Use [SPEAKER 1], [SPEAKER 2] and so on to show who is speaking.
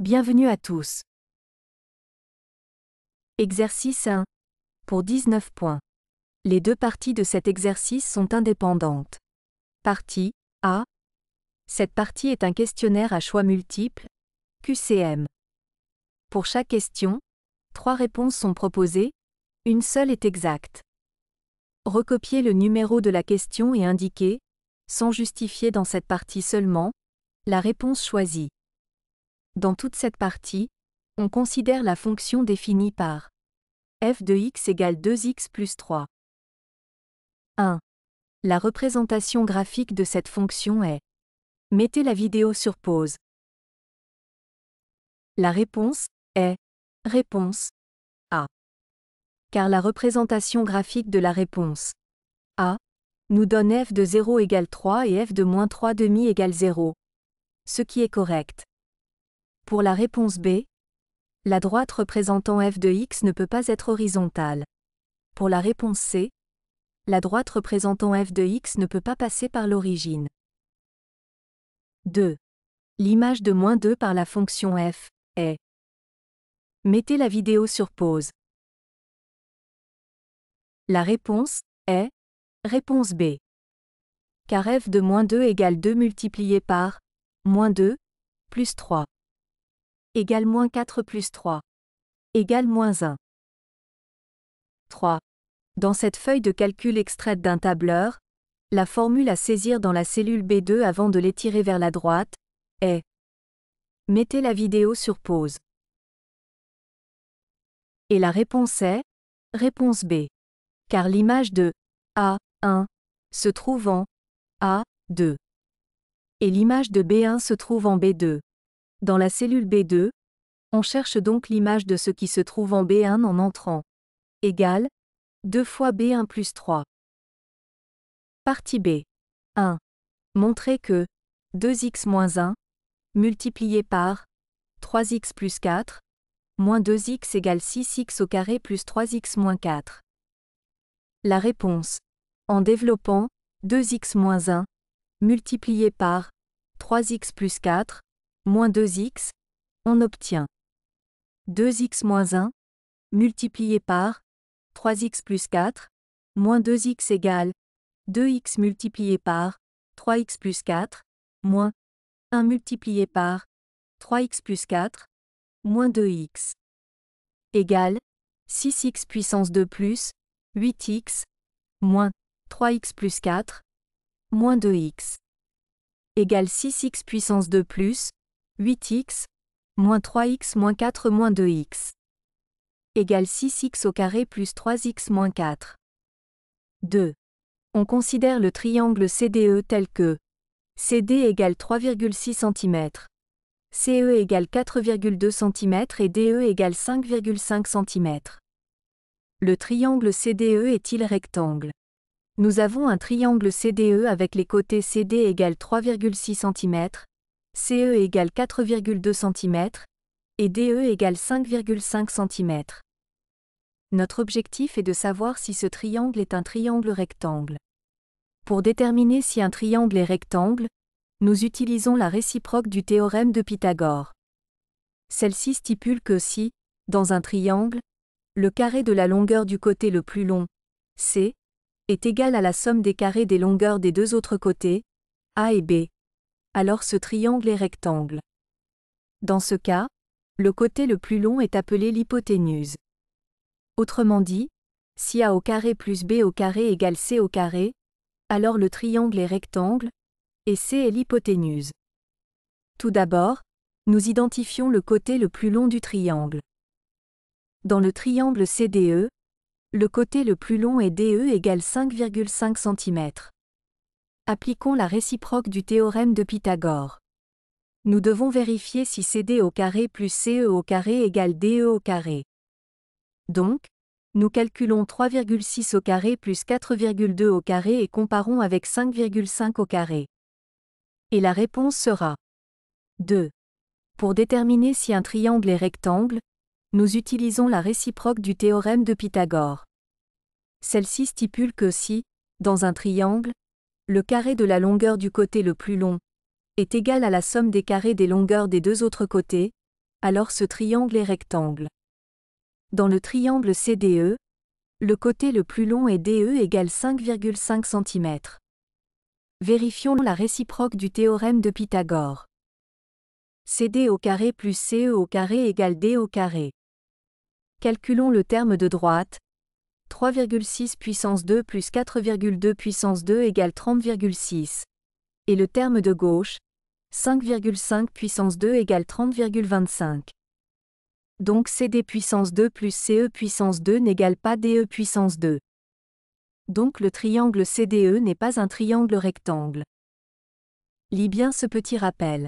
[SPEAKER 1] Bienvenue à tous. Exercice 1. Pour 19 points. Les deux parties de cet exercice sont indépendantes. Partie A. Cette partie est un questionnaire à choix multiples, QCM. Pour chaque question, 3 réponses sont proposées, une seule est exacte. Recopiez le numéro de la question et indiquez, sans justifier dans cette partie seulement, la réponse choisie. Dans toute cette partie, on considère la fonction définie par f de x égale 2x plus 3. 1. La représentation graphique de cette fonction est. Mettez la vidéo sur pause. La réponse est réponse A. Car la représentation graphique de la réponse A nous donne f de 0 égale 3 et f de moins 3 demi égale 0. Ce qui est correct. Pour la réponse B, la droite représentant f de x ne peut pas être horizontale. Pour la réponse C, la droite représentant f de x ne peut pas passer par l'origine. 2. L'image de moins 2 par la fonction f est. Mettez la vidéo sur pause. La réponse est réponse B. Car f de moins 2 égale 2 multiplié par moins 2 plus 3 égale moins 4 plus 3 égale moins 1. 3. Dans cette feuille de calcul extraite d'un tableur, la formule à saisir dans la cellule B2 avant de l'étirer vers la droite est. Mettez la vidéo sur pause. Et la réponse est réponse B. Car l'image de A1 se trouve en A2. Et l'image de B1 se trouve en B2. Dans la cellule B2, on cherche donc l'image de ce qui se trouve en B1 en entrant. Égale 2 fois B1 plus 3. Partie B. 1. Montrer que 2x moins 1, multiplié par 3x plus 4, moins 2x égale 6x au carré plus 3x moins 4. La réponse. En développant 2x moins 1, multiplié par 3x plus 4, moins 2x, on obtient 2x moins 1, multiplié par 3x plus 4, moins 2x égale 2x multiplié par 3x plus 4, moins 1 multiplié par 3x plus 4, moins 2x, égale 6x puissance 2 plus 8x, moins 3x plus 4, moins 2x, égale 6x puissance 2 plus 8x, moins 3x moins 4 moins 2x, égale 6x au carré plus 3x moins 4. 2. On considère le triangle CDE tel que CD égale 3,6 cm, CE égale 4,2 cm et DE égale 5,5 cm. Le triangle CDE est-il rectangle? Nous avons un triangle CDE avec les côtés CD égale 3,6 cm, CE égale 4,2 cm, et DE égale 5,5 cm. Notre objectif est de savoir si ce triangle est un triangle rectangle. Pour déterminer si un triangle est rectangle, nous utilisons la réciproque du théorème de Pythagore. Celle-ci stipule que si, dans un triangle, le carré de la longueur du côté le plus long, C, est égal à la somme des carrés des longueurs des deux autres côtés, A et B, alors ce triangle est rectangle. Dans ce cas, le côté le plus long est appelé l'hypoténuse. Autrement dit, si A au carré plus B au carré égale C au carré, alors le triangle est rectangle, et C est l'hypoténuse. Tout d'abord, nous identifions le côté le plus long du triangle. Dans le triangle CDE, le côté le plus long est DE égale 5,5 cm. Appliquons la réciproque du théorème de Pythagore. Nous devons vérifier si CD au carré plus CE au carré égale DE au carré. Donc, nous calculons 3,6 au carré plus 4,2 au carré et comparons avec 5,5 au carré. Et la réponse sera 2. Pour déterminer si un triangle est rectangle, nous utilisons la réciproque du théorème de Pythagore. Celle-ci stipule que si, dans un triangle, le carré de la longueur du côté le plus long est égal à la somme des carrés des longueurs des deux autres côtés, alors ce triangle est rectangle. Dans le triangle CDE, le côté le plus long est DE égale 5,5 cm. Vérifions la réciproque du théorème de Pythagore. CD au carré plus CE au carré égale D au carré. Calculons le terme de droite. 3,6 puissance 2 plus 4,2 puissance 2 égale 30,6. Et le terme de gauche. 5,5 puissance 2 égale 30,25. Donc CD puissance 2 plus CE puissance 2 n'égale pas DE puissance 2. Donc le triangle CDE n'est pas un triangle rectangle. Lis bien ce petit rappel.